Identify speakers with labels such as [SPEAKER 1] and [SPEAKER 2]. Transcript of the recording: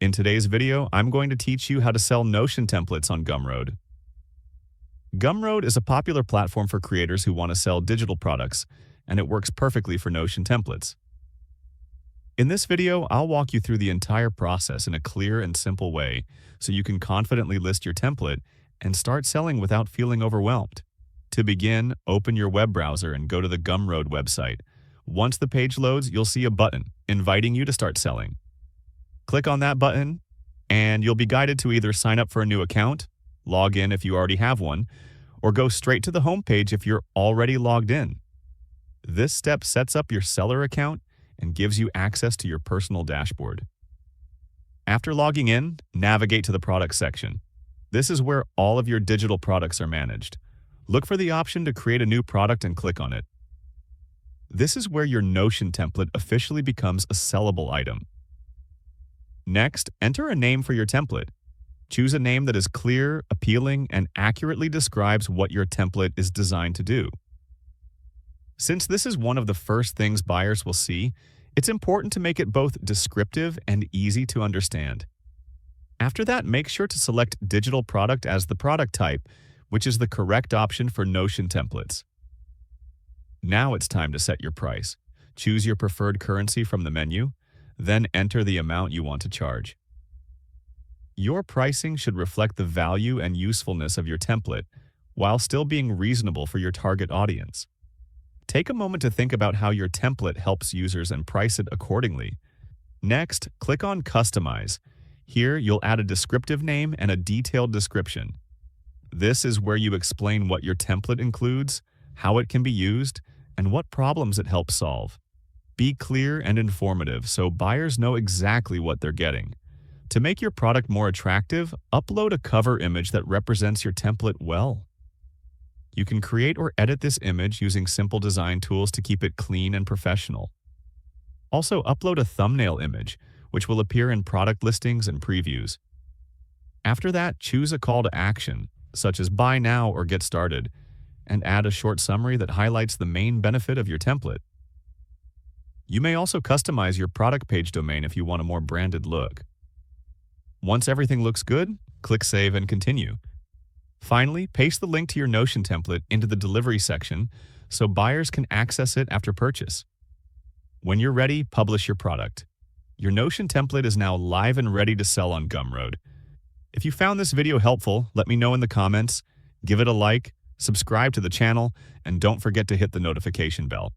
[SPEAKER 1] In today's video, I'm going to teach you how to sell Notion templates on Gumroad. Gumroad is a popular platform for creators who want to sell digital products, and it works perfectly for Notion templates. In this video, I'll walk you through the entire process in a clear and simple way so you can confidently list your template and start selling without feeling overwhelmed. To begin, open your web browser and go to the Gumroad website. Once the page loads, you'll see a button inviting you to start selling. Click on that button, and you'll be guided to either sign up for a new account, log in if you already have one, or go straight to the home page if you're already logged in. This step sets up your seller account and gives you access to your personal dashboard. After logging in, navigate to the products section. This is where all of your digital products are managed. Look for the option to create a new product and click on it. This is where your Notion template officially becomes a sellable item. Next, enter a name for your template. Choose a name that is clear, appealing, and accurately describes what your template is designed to do. Since this is one of the first things buyers will see, it's important to make it both descriptive and easy to understand. After that, make sure to select Digital Product as the product type, which is the correct option for Notion templates. Now it's time to set your price. Choose your preferred currency from the menu, then enter the amount you want to charge. Your pricing should reflect the value and usefulness of your template, while still being reasonable for your target audience. Take a moment to think about how your template helps users and price it accordingly. Next, click on Customize. Here, you'll add a descriptive name and a detailed description. This is where you explain what your template includes, how it can be used, and what problems it helps solve. Be clear and informative so buyers know exactly what they're getting. To make your product more attractive, upload a cover image that represents your template well. You can create or edit this image using simple design tools to keep it clean and professional. Also, upload a thumbnail image, which will appear in product listings and previews. After that, choose a call to action, such as buy now or get started, and add a short summary that highlights the main benefit of your template. You may also customize your product page domain if you want a more branded look. Once everything looks good, click Save and Continue. Finally, paste the link to your Notion template into the delivery section so buyers can access it after purchase. When you're ready, publish your product. Your Notion template is now live and ready to sell on Gumroad. If you found this video helpful, let me know in the comments, give it a like, subscribe to the channel, and don't forget to hit the notification bell.